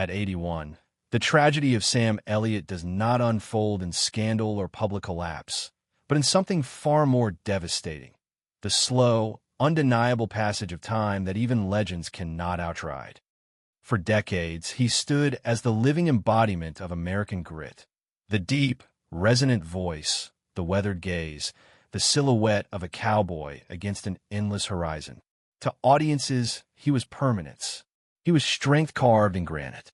At 81, the tragedy of Sam Elliott does not unfold in scandal or public collapse, but in something far more devastating: the slow, undeniable passage of time that even legends cannot outride. For decades, he stood as the living embodiment of American grit. The deep, resonant voice, the weathered gaze, the silhouette of a cowboy against an endless horizon. To audiences, he was permanence. He was strength carved in granite.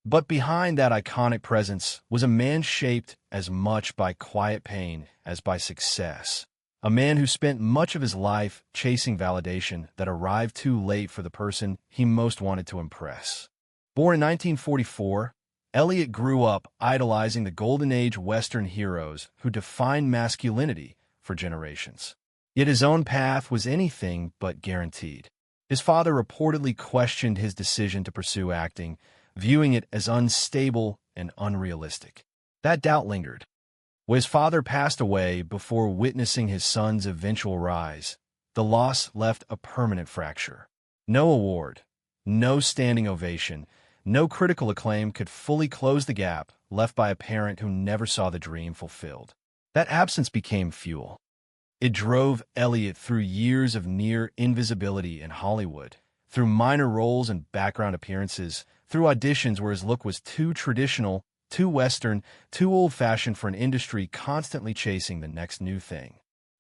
But behind that iconic presence was a man shaped as much by quiet pain as by success. A man who spent much of his life chasing validation that arrived too late for the person he most wanted to impress. Born in 1944, Elliott grew up idolizing the Golden Age Western heroes who defined masculinity for generations. Yet his own path was anything but guaranteed. His father reportedly questioned his decision to pursue acting, viewing it as unstable and unrealistic. That doubt lingered. When his father passed away before witnessing his son's eventual rise, the loss left a permanent fracture. No award, no standing ovation, no critical acclaim could fully close the gap left by a parent who never saw the dream fulfilled. That absence became fuel. It drove Elliott through years of near invisibility in Hollywood, through minor roles and background appearances, through auditions where his look was too traditional, too Western, too old-fashioned for an industry constantly chasing the next new thing.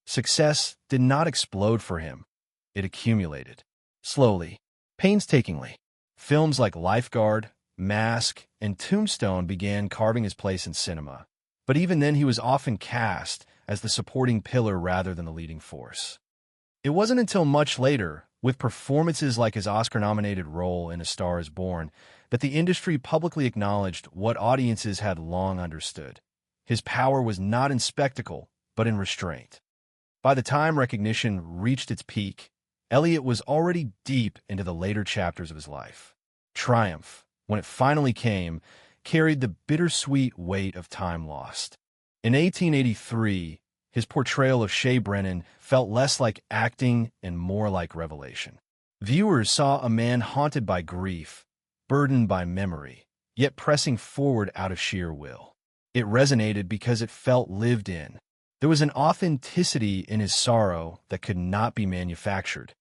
Success did not explode for him. It accumulated. Slowly, painstakingly. Films like Lifeguard, Mask, and Tombstone began carving his place in cinema. But even then he was often cast as the supporting pillar rather than the leading force. It wasn't until much later, with performances like his Oscar-nominated role in A Star is Born, that the industry publicly acknowledged what audiences had long understood. His power was not in spectacle, but in restraint. By the time recognition reached its peak, Elliott was already deep into the later chapters of his life. Triumph, when it finally came, carried the bittersweet weight of time lost. In 1883, his portrayal of Shea Brennan felt less like acting and more like revelation. Viewers saw a man haunted by grief, burdened by memory, yet pressing forward out of sheer will. It resonated because it felt lived in. There was an authenticity in his sorrow that could not be manufactured.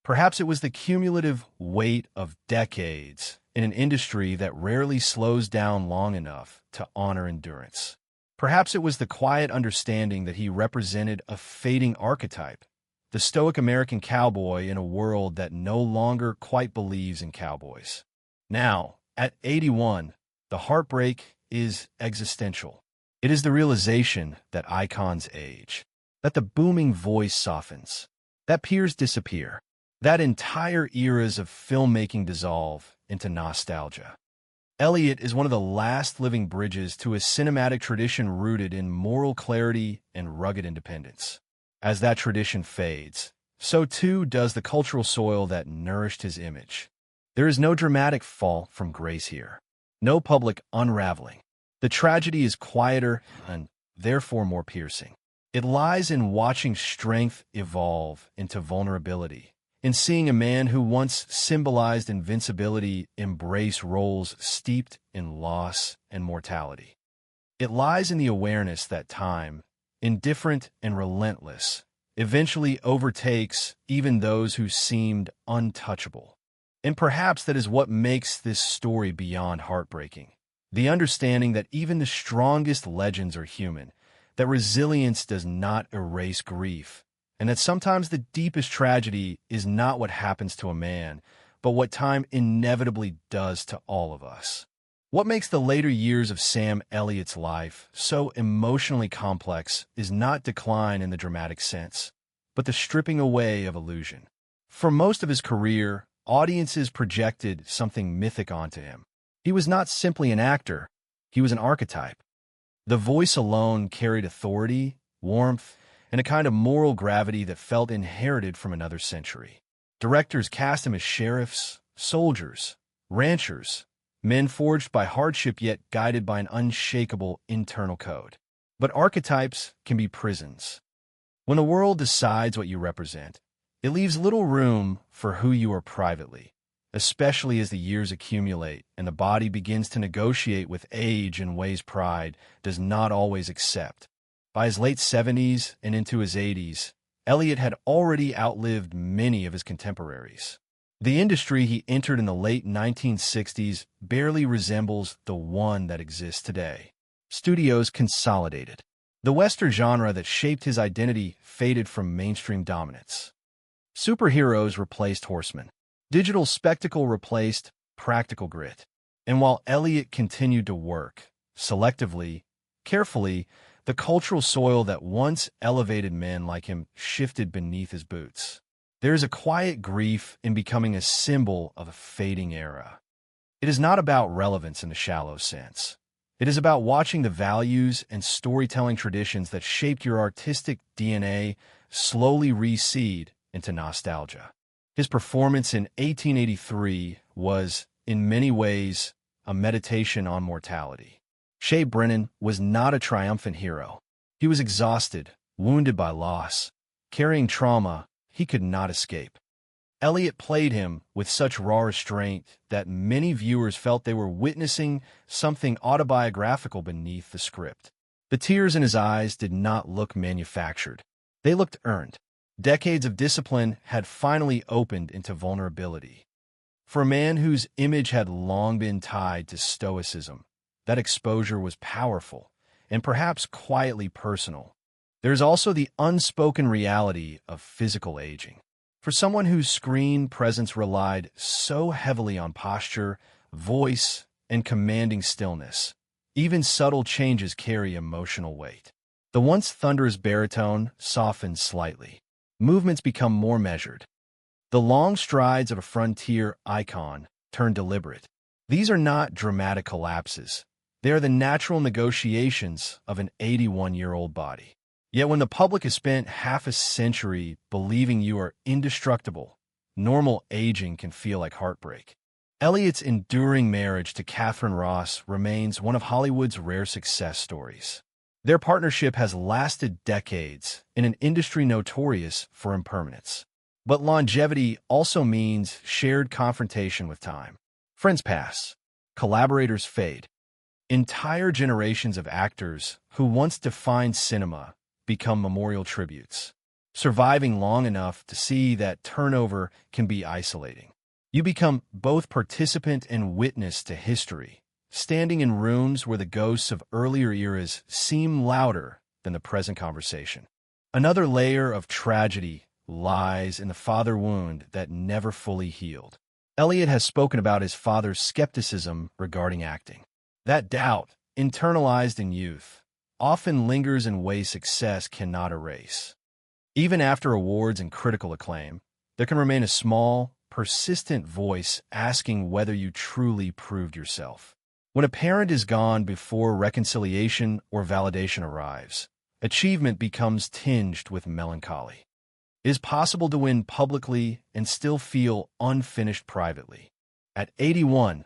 Perhaps it was the cumulative weight of decades in an industry that rarely slows down long enough to honor endurance. Perhaps it was the quiet understanding that he represented a fading archetype, the stoic American cowboy in a world that no longer quite believes in cowboys. Now, at 81, the heartbreak is existential. It is the realization that icons age, that the booming voice softens, that peers disappear, that entire eras of filmmaking dissolve into nostalgia. Elliott is one of the last living bridges to a cinematic tradition rooted in moral clarity and rugged independence. As that tradition fades, so too does the cultural soil that nourished his image. There is no dramatic fall from grace here, no public unraveling. The tragedy is quieter and therefore more piercing. It lies in watching strength evolve into vulnerability, in seeing a man who once symbolized invincibility embrace roles steeped in loss and mortality. It lies in the awareness that time, indifferent and relentless, eventually overtakes even those who seemed untouchable. And perhaps that is what makes this story beyond heartbreaking. The understanding that even the strongest legends are human, that resilience does not erase grief, and that sometimes the deepest tragedy is not what happens to a man, but what time inevitably does to all of us. What makes the later years of Sam Elliott's life so emotionally complex is not decline in the dramatic sense, but the stripping away of illusion. For most of his career, audiences projected something mythic onto him. He was not simply an actor, he was an archetype. The voice alone carried authority, warmth, and a kind of moral gravity that felt inherited from another century. Directors cast him as sheriffs, soldiers, ranchers, men forged by hardship yet guided by an unshakable internal code. But archetypes can be prisons. When the world decides what you represent, it leaves little room for who you are privately. especially as the years accumulate and the body begins to negotiate with age in ways pride does not always accept. By his late 70s and into his 80s, Elliott had already outlived many of his contemporaries. The industry he entered in the late 1960s barely resembles the one that exists today. Studios consolidated. The Western genre that shaped his identity faded from mainstream dominance. Superheroes replaced horsemen. Digital spectacle replaced practical grit. And while Elliott continued to work, selectively, carefully, the cultural soil that once elevated men like him shifted beneath his boots. There is a quiet grief in becoming a symbol of a fading era. It is not about relevance in the shallow sense. It is about watching the values and storytelling traditions that shaped your artistic DNA slowly recede into nostalgia. His performance in 1883 was, in many ways, a meditation on mortality. Shea Brennan was not a triumphant hero. He was exhausted, wounded by loss, carrying trauma he could not escape. Elliott played him with such raw restraint that many viewers felt they were witnessing something autobiographical beneath the script. The tears in his eyes did not look manufactured. They looked earned. Decades of discipline had finally opened into vulnerability. For a man whose image had long been tied to stoicism, that exposure was powerful and perhaps quietly personal. There is also the unspoken reality of physical aging. For someone whose screen presence relied so heavily on posture, voice, and commanding stillness, even subtle changes carry emotional weight. The once thunderous baritone softens slightly. Movements become more measured. The long strides of a frontier icon turn deliberate. These are not dramatic collapses. They are the natural negotiations of an 81-year-old body. Yet when the public has spent half a century believing you are indestructible, normal aging can feel like heartbreak. Elliott's enduring marriage to Catherine Ross remains one of Hollywood's rare success stories. Their partnership has lasted decades in an industry notorious for impermanence. But longevity also means shared confrontation with time. Friends pass. Collaborators fade. Entire generations of actors who once defined cinema become memorial tributes, surviving long enough to see that turnover can be isolating. You become both participant and witness to history, standing in rooms where the ghosts of earlier eras seem louder than the present conversation. Another layer of tragedy lies in the father wound that never fully healed. Elliott has spoken about his father's skepticism regarding acting. That doubt, internalized in youth, often lingers in ways success cannot erase. Even after awards and critical acclaim, there can remain a small, persistent voice asking whether you truly proved yourself. When a parent is gone before reconciliation or validation arrives, achievement becomes tinged with melancholy. It is possible to win publicly and still feel unfinished privately. At 81,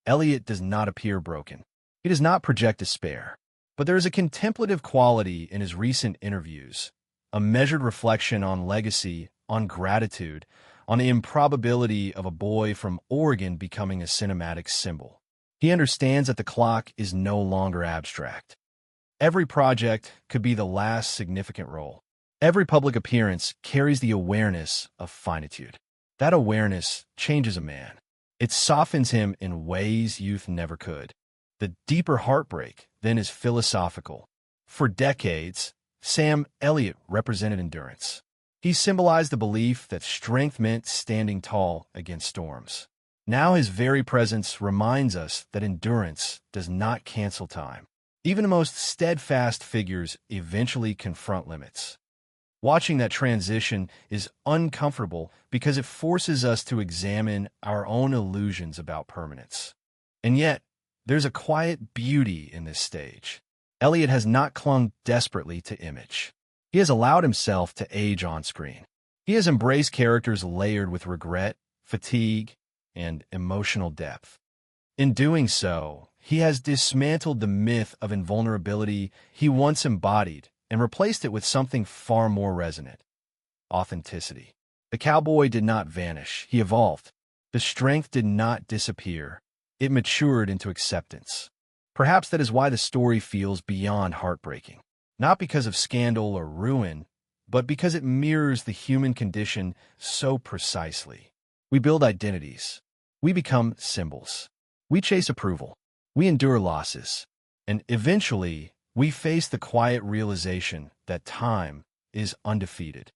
Elliott does not appear broken. He does not project despair. But there is a contemplative quality in his recent interviews, a measured reflection on legacy, on gratitude, on the improbability of a boy from Oregon becoming a cinematic symbol. He understands that the clock is no longer abstract. Every project could be the last significant role. Every public appearance carries the awareness of finitude. That awareness changes a man. It softens him in ways youth never could. The deeper heartbreak then is philosophical. For decades, Sam Elliott represented endurance. He symbolized the belief that strength meant standing tall against storms. Now his very presence reminds us that endurance does not cancel time. Even the most steadfast figures eventually confront limits. Watching that transition is uncomfortable because it forces us to examine our own illusions about permanence. And yet, there's a quiet beauty in this stage. Elliott has not clung desperately to image. He has allowed himself to age on screen. He has embraced characters layered with regret, fatigue, and emotional depth. In doing so, he has dismantled the myth of invulnerability he once embodied and replaced it with something far more resonant: authenticity. The cowboy did not vanish, he evolved. The strength did not disappear. It matured into acceptance. Perhaps that is why the story feels beyond heartbreaking. Not because of scandal or ruin, but because it mirrors the human condition so precisely. We build identities. We become symbols. We chase approval. We endure losses. And eventually, we face the quiet realization that time is undefeated.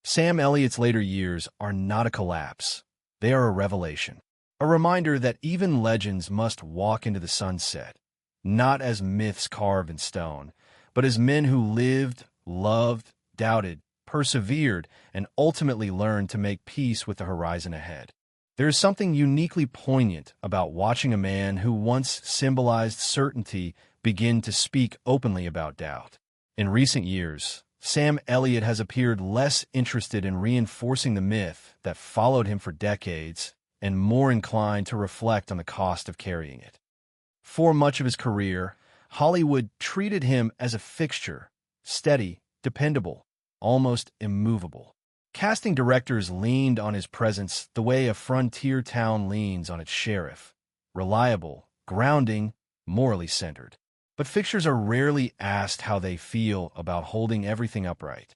Sam Elliott's later years are not a collapse. They are a revelation. A reminder that even legends must walk into the sunset, not as myths carved in stone, but as men who lived, loved, doubted, persevered, and ultimately learned to make peace with the horizon ahead. There is something uniquely poignant about watching a man who once symbolized certainty begin to speak openly about doubt. In recent years, Sam Elliott has appeared less interested in reinforcing the myth that followed him for decades and more inclined to reflect on the cost of carrying it. For much of his career, Hollywood treated him as a fixture, steady, dependable, almost immovable. Casting directors leaned on his presence the way a frontier town leans on its sheriff, reliable, grounding, morally centered. But fixtures are rarely asked how they feel about holding everything upright.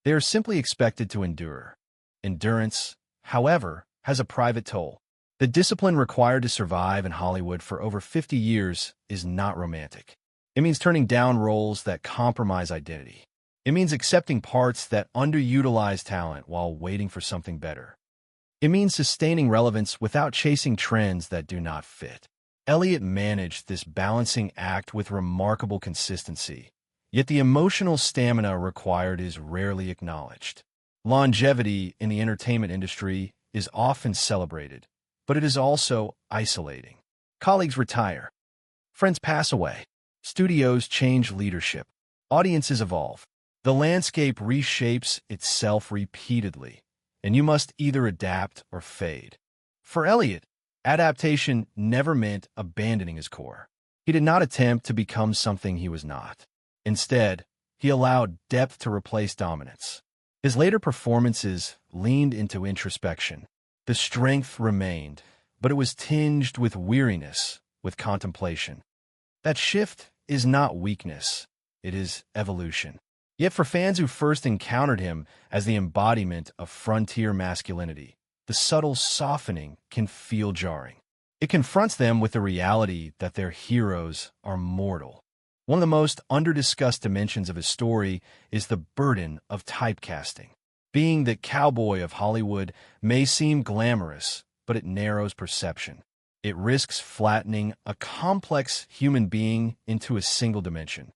They are simply expected to endure. Endurance, however, has a private toll. The discipline required to survive in Hollywood for over 50 years is not romantic. It means turning down roles that compromise identity. It means accepting parts that underutilize talent while waiting for something better. It means sustaining relevance without chasing trends that do not fit. Elliott managed this balancing act with remarkable consistency, yet the emotional stamina required is rarely acknowledged. Longevity in the entertainment industry is often celebrated, but it is also isolating. Colleagues retire. Friends pass away. Studios change leadership. Audiences evolve. The landscape reshapes itself repeatedly, and you must either adapt or fade. For Elliott, adaptation never meant abandoning his core. He did not attempt to become something he was not. Instead, he allowed depth to replace dominance. His later performances leaned into introspection. The strength remained, but it was tinged with weariness, with contemplation. That shift is not weakness. It is evolution. Yet for fans who first encountered him as the embodiment of frontier masculinity, the subtle softening can feel jarring. It confronts them with the reality that their heroes are mortal. One of the most underdiscussed dimensions of his story is the burden of typecasting. Being the cowboy of Hollywood may seem glamorous, but it narrows perception. It risks flattening a complex human being into a single dimension.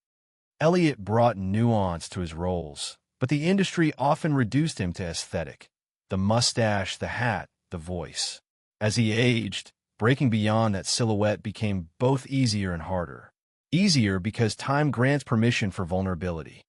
Elliott brought nuance to his roles, but the industry often reduced him to aesthetic. The mustache, the hat, the voice. As he aged, breaking beyond that silhouette became both easier and harder. Easier because time grants permission for vulnerability.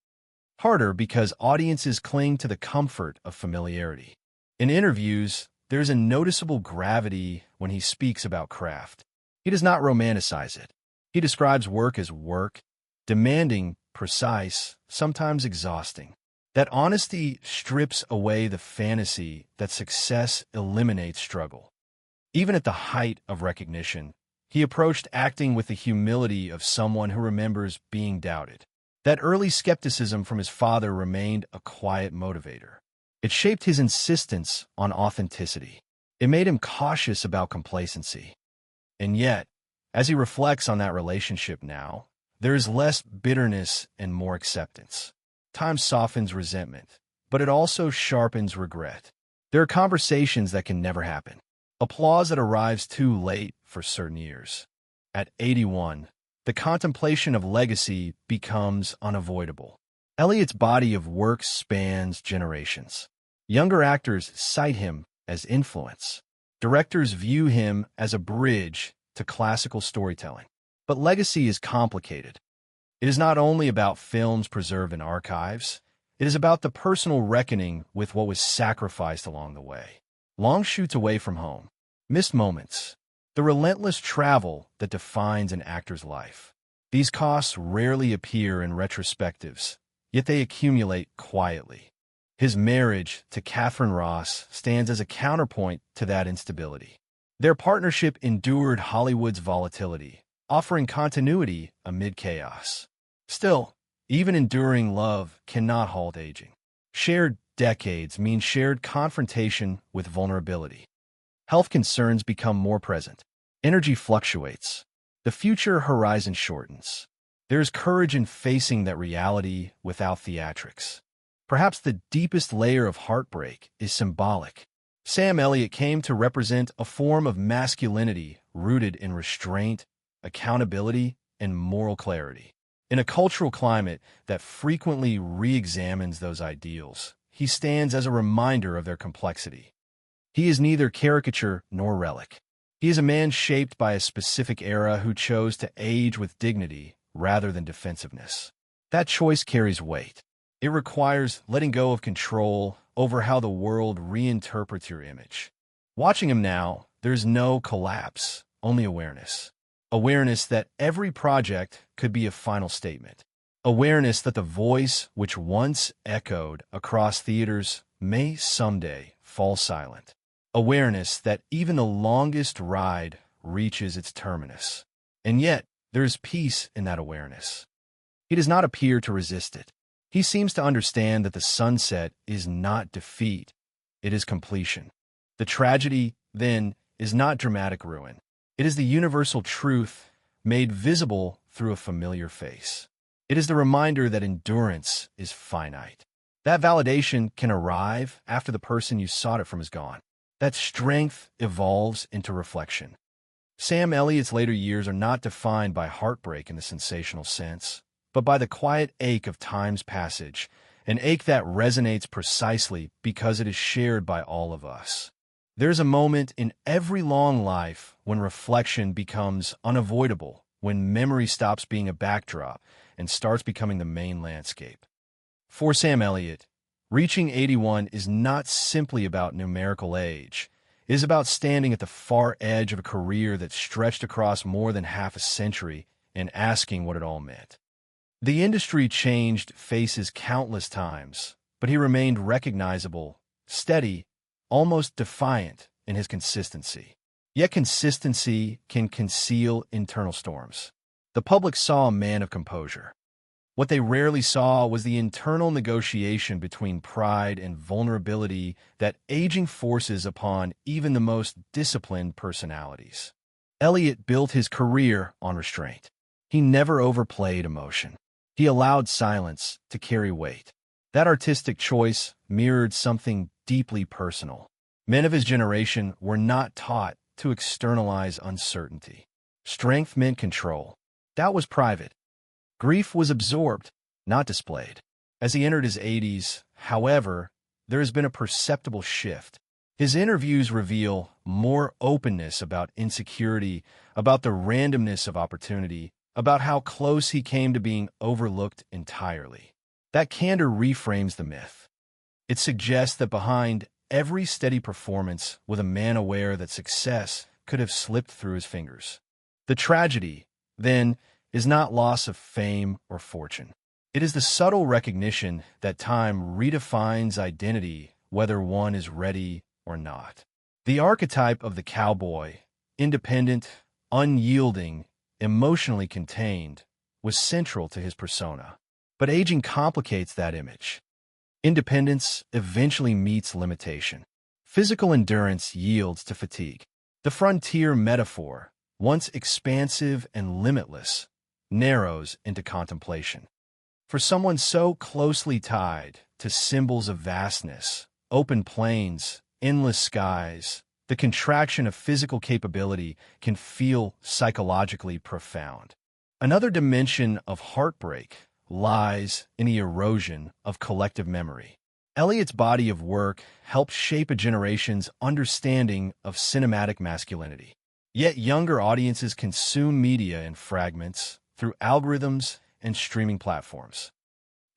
Harder because audiences cling to the comfort of familiarity. In interviews, there's a noticeable gravity when he speaks about craft. He does not romanticize it. He describes work as work, demanding, precise, sometimes exhausting. That honesty strips away the fantasy that success eliminates struggle. Even at the height of recognition, he approached acting with the humility of someone who remembers being doubted. That early skepticism from his father remained a quiet motivator. It shaped his insistence on authenticity. It made him cautious about complacency. And yet, as he reflects on that relationship now, there is less bitterness and more acceptance. Time softens resentment, but it also sharpens regret. There are conversations that can never happen. Applause that arrives too late for certain years. At 81, the contemplation of legacy becomes unavoidable. Elliott's body of work spans generations. Younger actors cite him as influence. Directors view him as a bridge to classical storytelling. But legacy is complicated. It is not only about films preserved in archives, it is about the personal reckoning with what was sacrificed along the way. Long shoots away from home, missed moments, the relentless travel that defines an actor's life. These costs rarely appear in retrospectives, yet they accumulate quietly. His marriage to Catherine Ross stands as a counterpoint to that instability. Their partnership endured Hollywood's volatility, offering continuity amid chaos. Still, even enduring love cannot halt aging. Shared decades mean shared confrontation with vulnerability. Health concerns become more present. Energy fluctuates. The future horizon shortens. There's courage in facing that reality without theatrics. Perhaps the deepest layer of heartbreak is symbolic. Sam Elliott came to represent a form of masculinity rooted in restraint, accountability, and moral clarity. In a cultural climate that frequently re-examines those ideals, he stands as a reminder of their complexity. He is neither caricature nor relic. He is a man shaped by a specific era who chose to age with dignity rather than defensiveness. That choice carries weight. It requires letting go of control over how the world reinterprets your image. Watching him now, there's no collapse, only awareness. Awareness that every project could be a final statement. Awareness that the voice which once echoed across theaters may someday fall silent. Awareness that even the longest ride reaches its terminus. And yet, there is peace in that awareness. He does not appear to resist it. He seems to understand that the sunset is not defeat, it is completion. The tragedy, then, is not dramatic ruin. It is the universal truth made visible through a familiar face. It is the reminder that endurance is finite. That validation can arrive after the person you sought it from is gone. That strength evolves into reflection. Sam Elliott's later years are not defined by heartbreak in the sensational sense, but by the quiet ache of time's passage, an ache that resonates precisely because it is shared by all of us. There's a moment in every long life when reflection becomes unavoidable, when memory stops being a backdrop and starts becoming the main landscape. For Sam Elliott, reaching 81 is not simply about numerical age. It is about standing at the far edge of a career that stretched across more than half a century and asking what it all meant. The industry changed faces countless times, but he remained recognizable, steady, almost defiant in his consistency. Yet consistency can conceal internal storms. The public saw a man of composure. What they rarely saw was the internal negotiation between pride and vulnerability that aging forces upon even the most disciplined personalities. Elliott built his career on restraint. He never overplayed emotion. He allowed silence to carry weight. That artistic choice mirrored something deeply personal. Men of his generation were not taught to externalize uncertainty. Strength meant control. Doubt was private. Grief was absorbed, not displayed. As he entered his 80s, however, there has been a perceptible shift. His interviews reveal more openness about insecurity, about the randomness of opportunity, about how close he came to being overlooked entirely. That candor reframes the myth. It suggests that behind every steady performance was a man aware that success could have slipped through his fingers. The tragedy, then, is not loss of fame or fortune. It is the subtle recognition that time redefines identity, whether one is ready or not. The archetype of the cowboy, independent, unyielding, emotionally contained, was central to his persona. But aging complicates that image. Independence eventually meets limitation. Physical endurance yields to fatigue. The frontier metaphor, once expansive and limitless, narrows into contemplation. For someone so closely tied to symbols of vastness, open plains, endless skies, the contraction of physical capability can feel psychologically profound. Another dimension of heartbreak lies in the erosion of collective memory. Elliott's body of work helped shape a generation's understanding of cinematic masculinity. Yet younger audiences consume media in fragments through algorithms and streaming platforms.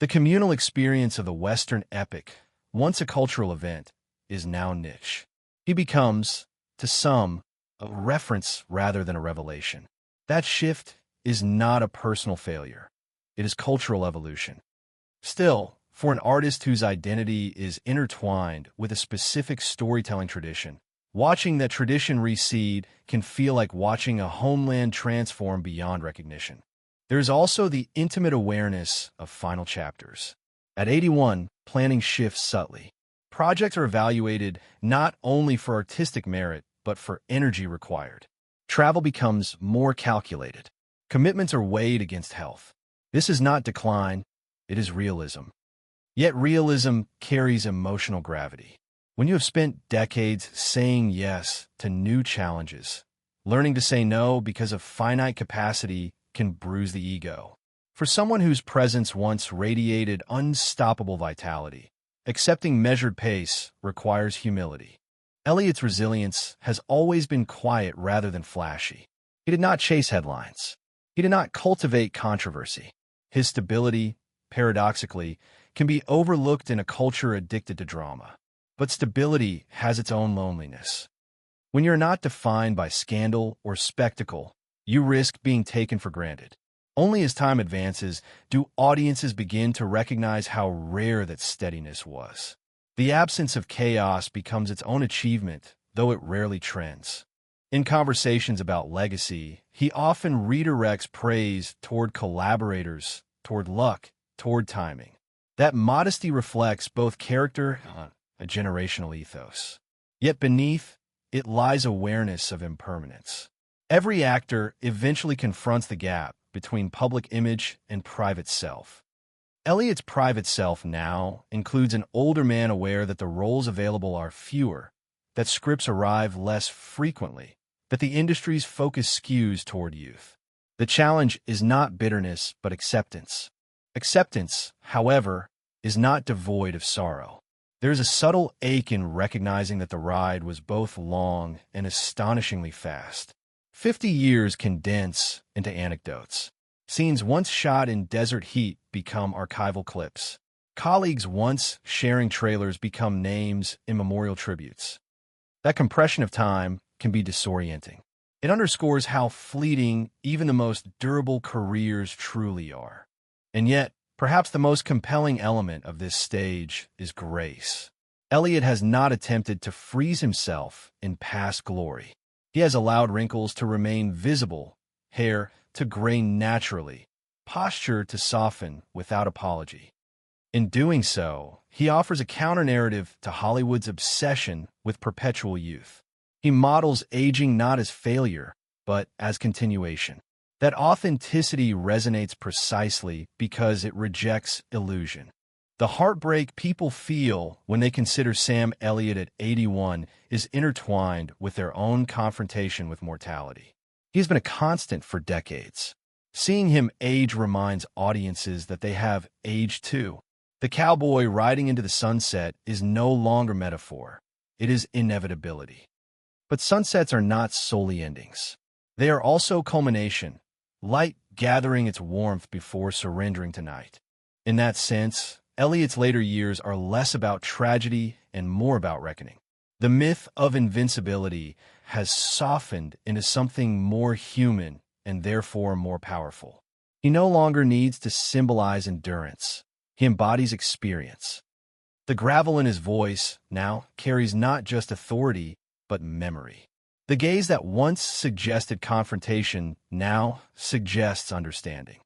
The communal experience of the Western epic, once a cultural event, is now niche. He becomes, to some, a reference rather than a revelation. That shift is not a personal failure. It is cultural evolution. Still, For an artist whose identity is intertwined with a specific storytelling tradition, watching that tradition recede can feel like watching a homeland transform beyond recognition. There is also the intimate awareness of final chapters. At 81, planning shifts subtly. Projects are evaluated not only for artistic merit, but for energy required. Travel becomes more calculated. Commitments are weighed against health. This is not decline, it is realism. Yet realism carries emotional gravity. When you have spent decades saying yes to new challenges, learning to say no because of finite capacity can bruise the ego. For someone whose presence once radiated unstoppable vitality, accepting measured pace requires humility. Elliott's resilience has always been quiet rather than flashy. He did not chase headlines. He did not cultivate controversy. His stability, paradoxically, can be overlooked in a culture addicted to drama. But stability has its own loneliness. When you're not defined by scandal or spectacle, you risk being taken for granted. Only as time advances do audiences begin to recognize how rare that steadiness was. The absence of chaos becomes its own achievement, though it rarely trends. In conversations about legacy, he often redirects praise toward collaborators, toward luck, toward timing. That modesty reflects both character and a generational ethos. Yet beneath it lies awareness of impermanence. Every actor eventually confronts the gap between public image and private self. Elliott's private self now includes an older man aware that the roles available are fewer, that scripts arrive less frequently, that the industry's focus skews toward youth. The challenge is not bitterness, but acceptance. Acceptance, however, is not devoid of sorrow. There is a subtle ache in recognizing that the ride was both long and astonishingly fast. 50 years condense into anecdotes. Scenes once shot in desert heat become archival clips. Colleagues once sharing trailers become names in memorial tributes. That compression of time can be disorienting. It underscores how fleeting even the most durable careers truly are. And yet, perhaps the most compelling element of this stage is grace. Elliott has not attempted to freeze himself in past glory. He has allowed wrinkles to remain visible, hair to gray naturally, posture to soften without apology. In doing so, he offers a counter-narrative to Hollywood's obsession with perpetual youth. He models aging not as failure, but as continuation. That authenticity resonates precisely because it rejects illusion. The heartbreak people feel when they consider Sam Elliott at 81 is intertwined with their own confrontation with mortality. He has been a constant for decades. Seeing him age reminds audiences that they have aged too. The cowboy riding into the sunset is no longer metaphor. It is inevitability. But sunsets are not solely endings. They are also culmination, light gathering its warmth before surrendering to night. In that sense, Elliott's later years are less about tragedy and more about reckoning. The myth of invincibility has softened into something more human and therefore more powerful. He no longer needs to symbolize endurance. He embodies experience. The gravel in his voice now carries not just authority, but memory. The gaze that once suggested confrontation now suggests understanding.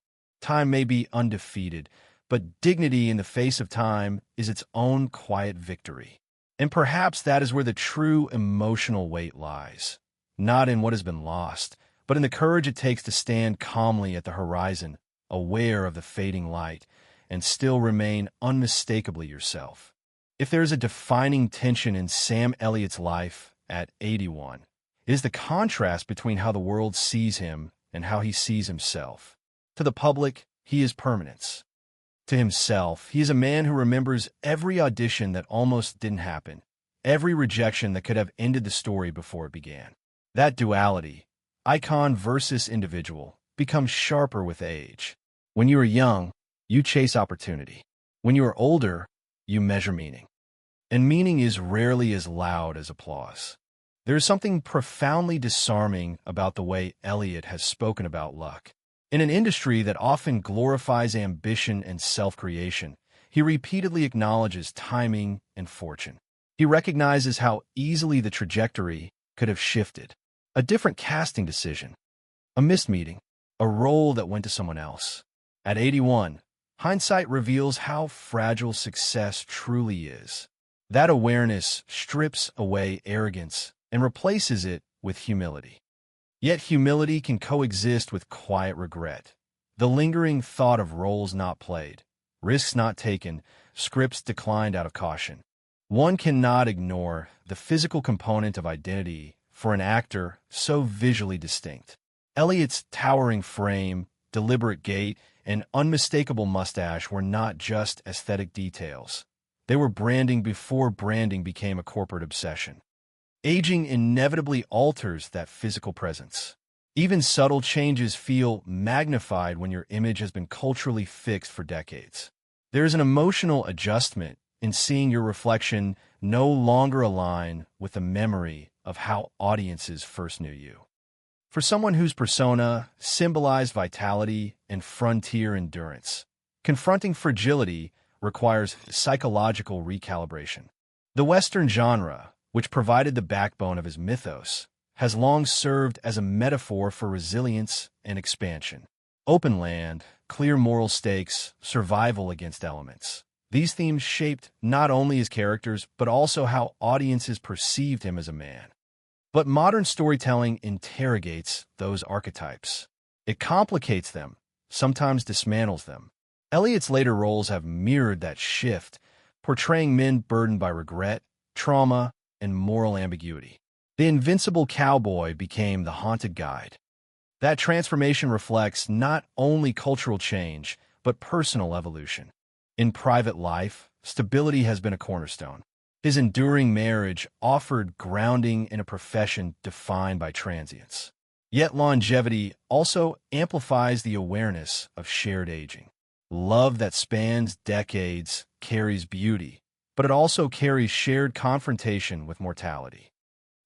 Time may be undefeated, but dignity in the face of time is its own quiet victory. And perhaps that is where the true emotional weight lies, not in what has been lost, but in the courage it takes to stand calmly at the horizon, aware of the fading light, and still remain unmistakably yourself. If there is a defining tension in Sam Elliott's life at 81, it is the contrast between how the world sees him and how he sees himself. To the public, he is permanence. To himself, he is a man who remembers every audition that almost didn't happen, every rejection that could have ended the story before it began. That duality, icon versus individual, becomes sharper with age. When you are young, you chase opportunity. When you are older, you measure meaning. And meaning is rarely as loud as applause. There is something profoundly disarming about the way Elliott has spoken about luck. In an industry that often glorifies ambition and self-creation, he repeatedly acknowledges timing and fortune. He recognizes how easily the trajectory could have shifted. A different casting decision, a missed meeting, a role that went to someone else. At 81, hindsight reveals how fragile success truly is. That awareness strips away arrogance and replaces it with humility. Yet humility can coexist with quiet regret. The lingering thought of roles not played, risks not taken, scripts declined out of caution. One cannot ignore the physical component of identity for an actor so visually distinct. Elliott's towering frame, deliberate gait, and unmistakable mustache were not just aesthetic details. They were branding before branding became a corporate obsession. Aging inevitably alters that physical presence. Even subtle changes feel magnified when your image has been culturally fixed for decades. There is an emotional adjustment in seeing your reflection no longer align with the memory of how audiences first knew you. For someone whose persona symbolized vitality and frontier endurance, confronting fragility requires psychological recalibration. The Western genre, which provided the backbone of his mythos, has long served as a metaphor for resilience and expansion. Open land, clear moral stakes, survival against elements. These themes shaped not only his characters, but also how audiences perceived him as a man. But modern storytelling interrogates those archetypes. It complicates them, sometimes dismantles them. Elliott's later roles have mirrored that shift, portraying men burdened by regret, trauma, and moral ambiguity. The invincible cowboy became the haunted guide. That transformation reflects not only cultural change, but personal evolution. In private life, stability has been a cornerstone. His enduring marriage offered grounding in a profession defined by transience. Yet longevity also amplifies the awareness of shared aging. Love that spans decades carries beauty, but it also carries shared confrontation with mortality.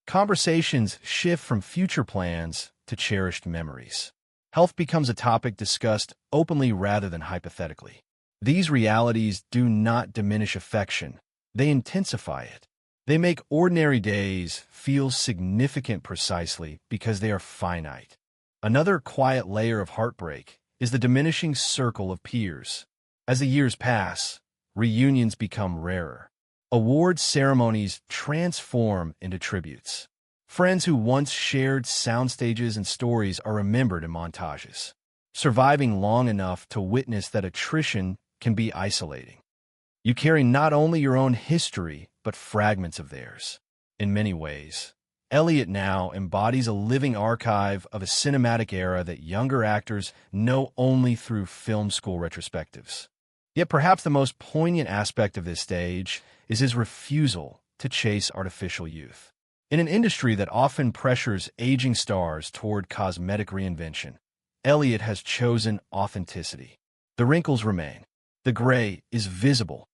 Conversations shift from future plans to cherished memories. Health becomes a topic discussed openly rather than hypothetically. These realities do not diminish affection, they intensify it. They make ordinary days feel significant precisely because they are finite. Another quiet layer of heartbreak is the diminishing circle of peers. As the years pass, reunions become rarer. Award ceremonies transform into tributes. Friends who once shared soundstages and stories are remembered in montages, surviving long enough to witness that attrition can be isolating. You carry not only your own history, but fragments of theirs. In many ways, Elliott now embodies a living archive of a cinematic era that younger actors know only through film school retrospectives. Yet perhaps the most poignant aspect of this stage is his refusal to chase artificial youth. In an industry that often pressures aging stars toward cosmetic reinvention, Elliott has chosen authenticity. The wrinkles remain. The gray is visible.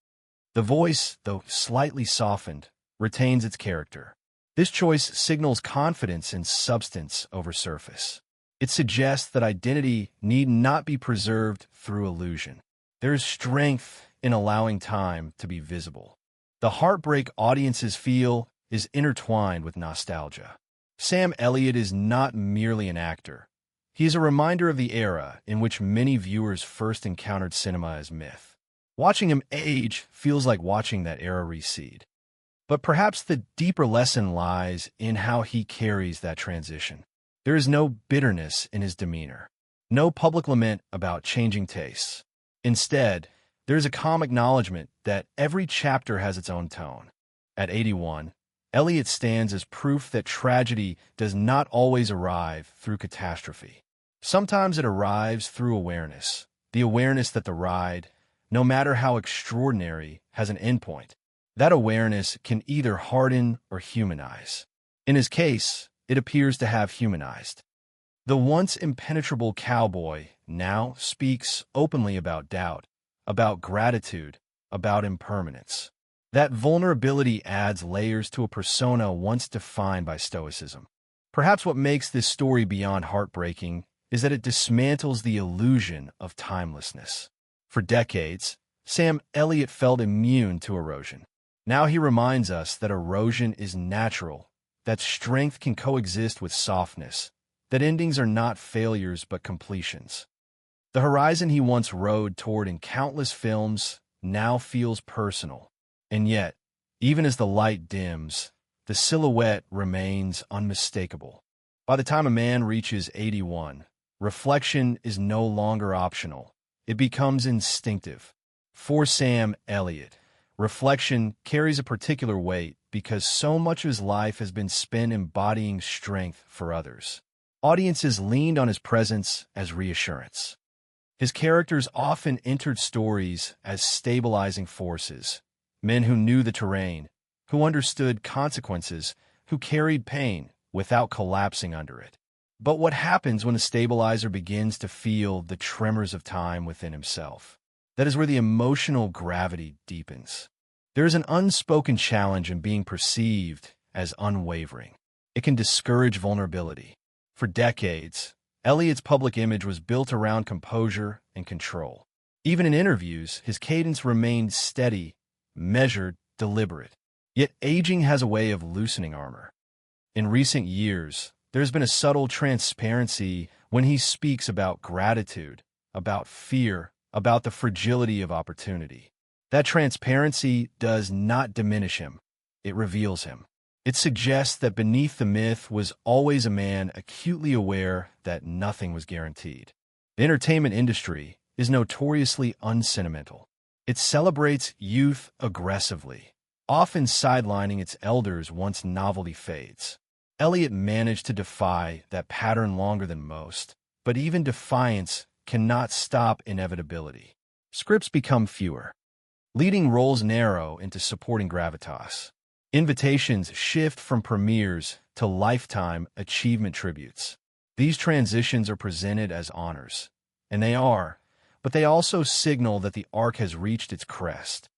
The voice, though slightly softened, retains its character. This choice signals confidence in substance over surface. It suggests that identity need not be preserved through illusion. There is strength in allowing time to be visible. The heartbreak audiences feel is intertwined with nostalgia. Sam Elliott is not merely an actor. He is a reminder of the era in which many viewers first encountered cinema as myth. Watching him age feels like watching that era recede. But perhaps the deeper lesson lies in how he carries that transition. There is no bitterness in his demeanor, no public lament about changing tastes. Instead, there is a calm acknowledgement that every chapter has its own tone. At 81, Elliott stands as proof that tragedy does not always arrive through catastrophe. Sometimes it arrives through awareness, the awareness that the ride, no matter how extraordinary, has an endpoint. That awareness can either harden or humanize. In his case, it appears to have humanized. The once impenetrable cowboy now speaks openly about doubt, about gratitude, about impermanence. That vulnerability adds layers to a persona once defined by stoicism. Perhaps what makes this story beyond heartbreaking is that it dismantles the illusion of timelessness. For decades, Sam Elliott felt immune to erosion. Now he reminds us that erosion is natural, that strength can coexist with softness, that endings are not failures but completions. The horizon he once rode toward in countless films now feels personal. And yet, even as the light dims, the silhouette remains unmistakable. By the time a man reaches 81, reflection is no longer optional. It becomes instinctive. For Sam Elliott, reflection carries a particular weight because so much of his life has been spent embodying strength for others. Audiences leaned on his presence as reassurance. His characters often entered stories as stabilizing forces, men who knew the terrain, who understood consequences, who carried pain without collapsing under it. But what happens when a stabilizer begins to feel the tremors of time within himself? That is where the emotional gravity deepens. There is an unspoken challenge in being perceived as unwavering. It can discourage vulnerability. For decades, Elliott's public image was built around composure and control. Even in interviews, his cadence remained steady, measured, deliberate. Yet aging has a way of loosening armor. In recent years, there's been a subtle transparency when he speaks about gratitude, about fear, about the fragility of opportunity. That transparency does not diminish him. It reveals him. It suggests that beneath the myth was always a man acutely aware that nothing was guaranteed. The entertainment industry is notoriously unsentimental. It celebrates youth aggressively, often sidelining its elders once novelty fades. Elliott managed to defy that pattern longer than most, but even defiance cannot stop inevitability. Scripts become fewer. Leading roles narrow into supporting gravitas. Invitations shift from premieres to lifetime achievement tributes. These transitions are presented as honors, and they are, but they also signal that the arc has reached its crest.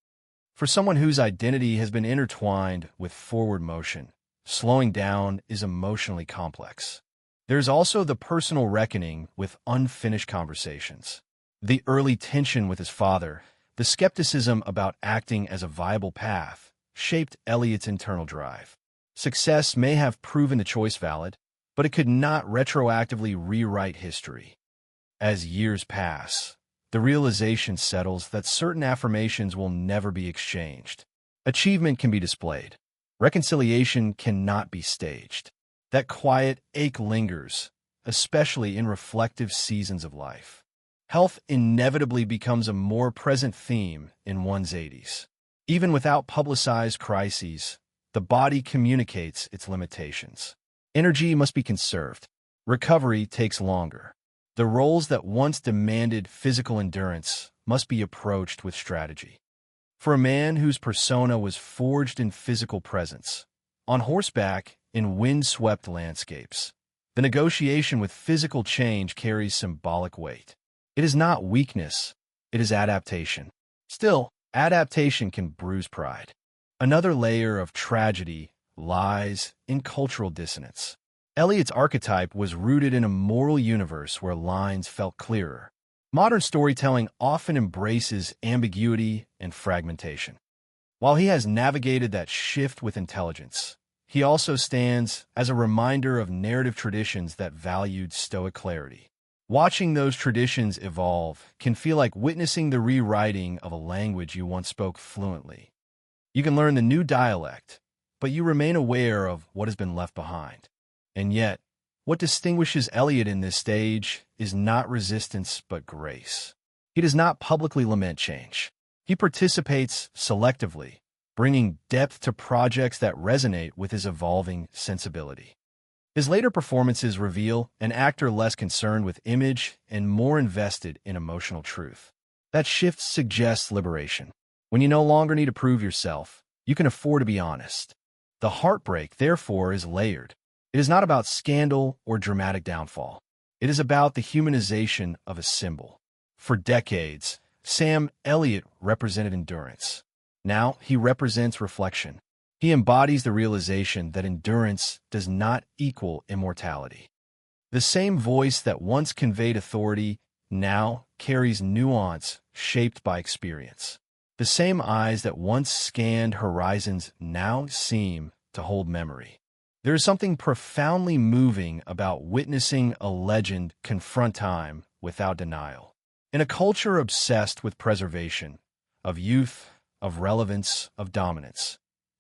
For someone whose identity has been intertwined with forward motion, slowing down is emotionally complex. There's also the personal reckoning with unfinished conversations. The early tension with his father, the skepticism about acting as a viable path, shaped Elliott's internal drive. Success may have proven the choice valid, but it could not retroactively rewrite history. As years pass, the realization settles that certain affirmations will never be exchanged. Achievement can be displayed. Reconciliation cannot be staged. That quiet ache lingers, especially in reflective seasons of life. Health inevitably becomes a more present theme in one's 80s. Even without publicized crises, the body communicates its limitations. Energy must be conserved. Recovery takes longer. The roles that once demanded physical endurance must be approached with strategy. For a man whose persona was forged in physical presence, on horseback in wind-swept landscapes, the negotiation with physical change carries symbolic weight. It is not weakness, it is adaptation. Still, adaptation can bruise pride. Another layer of tragedy lies in cultural dissonance. Elliott's archetype was rooted in a moral universe where lines felt clearer. Modern storytelling often embraces ambiguity and fragmentation. While he has navigated that shift with intelligence, he also stands as a reminder of narrative traditions that valued stoic clarity. Watching those traditions evolve can feel like witnessing the rewriting of a language you once spoke fluently. You can learn the new dialect, but you remain aware of what has been left behind. And yet, what distinguishes Elliott in this stage is not resistance but grace. He does not publicly lament change. He participates selectively, bringing depth to projects that resonate with his evolving sensibility. His later performances reveal an actor less concerned with image and more invested in emotional truth. That shift suggests liberation. When you no longer need to prove yourself, you can afford to be honest. The heartbreak, therefore, is layered. It is not about scandal or dramatic downfall. It is about the humanization of a symbol. For decades, Sam Elliott represented endurance. Now he represents reflection. He embodies the realization that endurance does not equal immortality. The same voice that once conveyed authority now carries nuance shaped by experience. The same eyes that once scanned horizons now seem to hold memory. There is something profoundly moving about witnessing a legend confront time without denial. In a culture obsessed with preservation, of youth, of relevance, of dominance,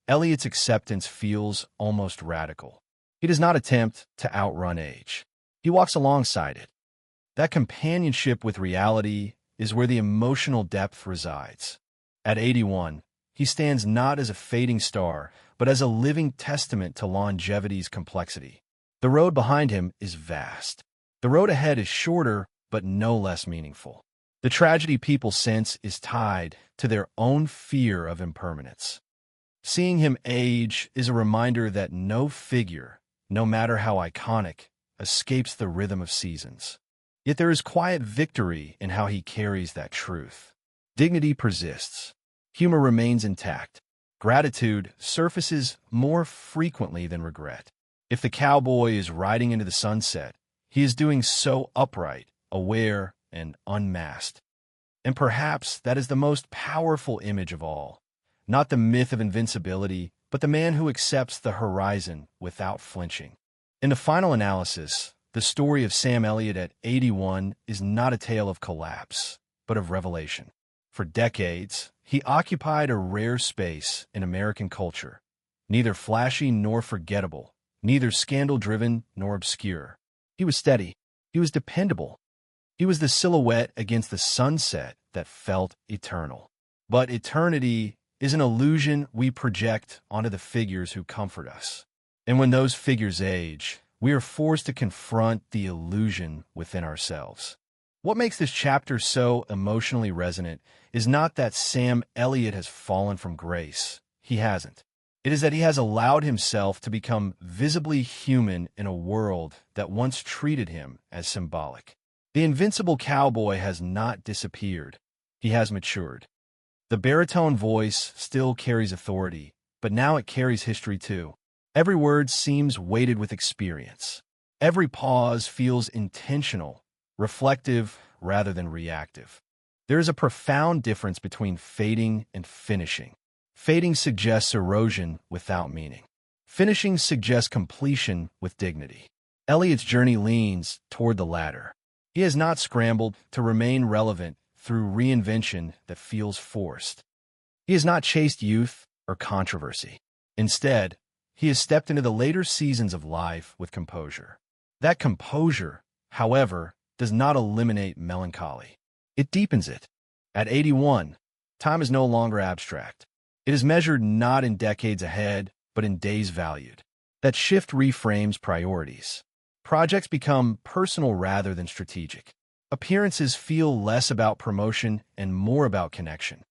Elliott's acceptance feels almost radical. He does not attempt to outrun age. He walks alongside it. That companionship with reality is where the emotional depth resides. At 81, he stands not as a fading star, but as a living testament to longevity's complexity. The road behind him is vast. The road ahead is shorter, but no less meaningful. The tragedy people sense is tied to their own fear of impermanence. Seeing him age is a reminder that no figure, no matter how iconic, escapes the rhythm of seasons. Yet there is quiet victory in how he carries that truth. Dignity persists. Humor remains intact. Gratitude surfaces more frequently than regret. If the cowboy is riding into the sunset, he is doing so upright, aware, and unmasked. And perhaps that is the most powerful image of all. Not the myth of invincibility, but the man who accepts the horizon without flinching. In the final analysis, the story of Sam Elliott at 81 is not a tale of collapse, but of revelation. For decades, he occupied a rare space in American culture, neither flashy nor forgettable, neither scandal-driven nor obscure. He was steady. He was dependable. He was the silhouette against the sunset that felt eternal. But eternity is an illusion we project onto the figures who comfort us. And when those figures age, we are forced to confront the illusion within ourselves. What makes this chapter so emotionally resonant is not that Sam Elliott has fallen from grace. He hasn't. It is that he has allowed himself to become visibly human in a world that once treated him as symbolic. The invincible cowboy has not disappeared. He has matured. The baritone voice still carries authority, but now it carries history too. Every word seems weighted with experience. Every pause feels intentional, reflective rather than reactive. There is a profound difference between fading and finishing. Fading suggests erosion without meaning. Finishing suggests completion with dignity. Elliott's journey leans toward the latter. He has not scrambled to remain relevant through reinvention that feels forced. He has not chased youth or controversy. Instead, he has stepped into the later seasons of life with composure. That composure, however, does not eliminate melancholy. It deepens it. At 81, time is no longer abstract. It is measured not in decades ahead, but in days valued. That shift reframes priorities. Projects become personal rather than strategic. Appearances feel less about promotion and more about connection.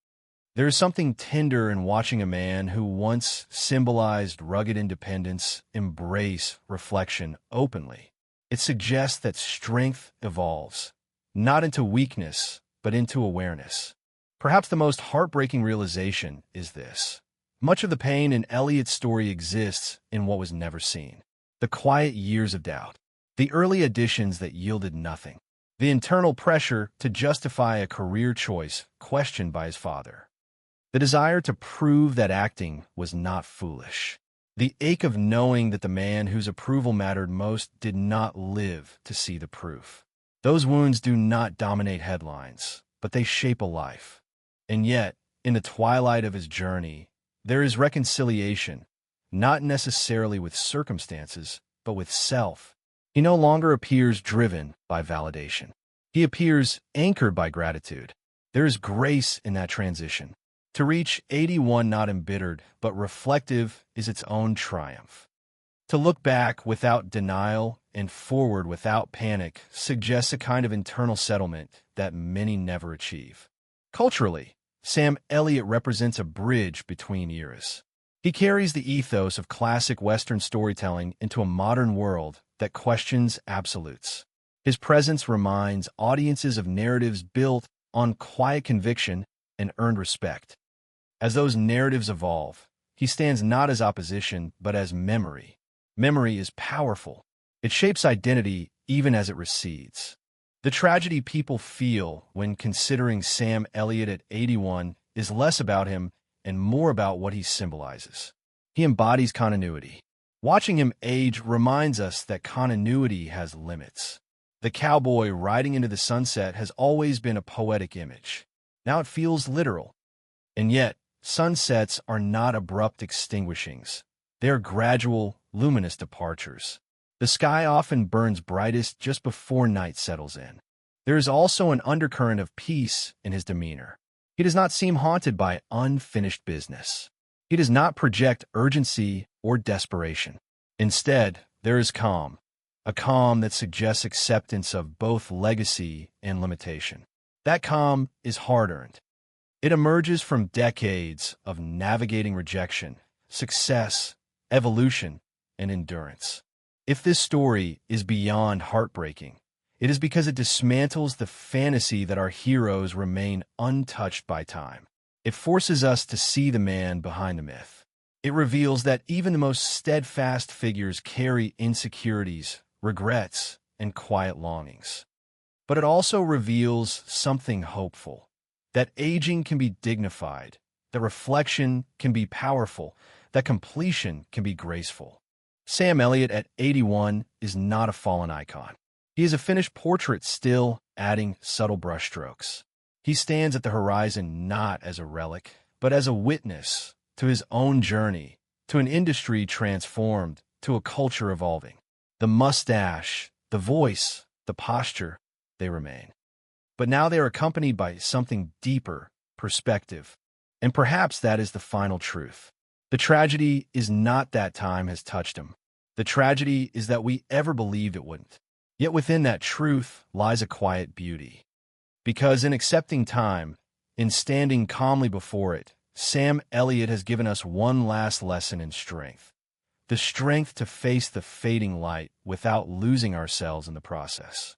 There is something tender in watching a man who once symbolized rugged independence embrace reflection openly. It suggests that strength evolves, not into weakness, but into awareness. Perhaps the most heartbreaking realization is this. Much of the pain in Elliott's story exists in what was never seen. The quiet years of doubt. The early auditions that yielded nothing. The internal pressure to justify a career choice questioned by his father. The desire to prove that acting was not foolish. The ache of knowing that the man whose approval mattered most did not live to see the proof. Those wounds do not dominate headlines, but they shape a life. And yet, in the twilight of his journey, there is reconciliation, not necessarily with circumstances, but with self. He no longer appears driven by validation. He appears anchored by gratitude. There is grace in that transition. To reach 81 not embittered, but reflective is its own triumph. To look back without denial and forward without panic suggests a kind of internal settlement that many never achieve. Culturally, Sam Elliott represents a bridge between eras. He carries the ethos of classic Western storytelling into a modern world that questions absolutes. His presence reminds audiences of narratives built on quiet conviction and earned respect. As those narratives evolve, he stands not as opposition, but as memory. Memory is powerful. It shapes identity even as it recedes. The tragedy people feel when considering Sam Elliott at 81 is less about him and more about what he symbolizes. He embodies continuity. Watching him age reminds us that continuity has limits. The cowboy riding into the sunset has always been a poetic image. Now it feels literal. And yet, sunsets are not abrupt extinguishings. They are gradual, luminous departures. The sky often burns brightest just before night settles in. There is also an undercurrent of peace in his demeanor. He does not seem haunted by unfinished business. He does not project urgency or desperation. Instead, there is calm, a calm that suggests acceptance of both legacy and limitation. That calm is hard-earned. It emerges from decades of navigating rejection, success, evolution, and endurance. If this story is beyond heartbreaking, it is because it dismantles the fantasy that our heroes remain untouched by time. It forces us to see the man behind the myth. It reveals that even the most steadfast figures carry insecurities, regrets, and quiet longings. But it also reveals something hopeful, that aging can be dignified, that reflection can be powerful, that completion can be graceful. Sam Elliott at 81 is not a fallen icon. He is a finished portrait still adding subtle brushstrokes. He stands at the horizon not as a relic, but as a witness to his own journey, to an industry transformed, to a culture evolving. The mustache, the voice, the posture, they remain. But now they are accompanied by something deeper, perspective. And perhaps that is the final truth. The tragedy is not that time has touched him. The tragedy is that we ever believed it wouldn't. Yet within that truth lies a quiet beauty. Because in accepting time, in standing calmly before it, Sam Elliott has given us one last lesson in strength. The strength to face the fading light without losing ourselves in the process.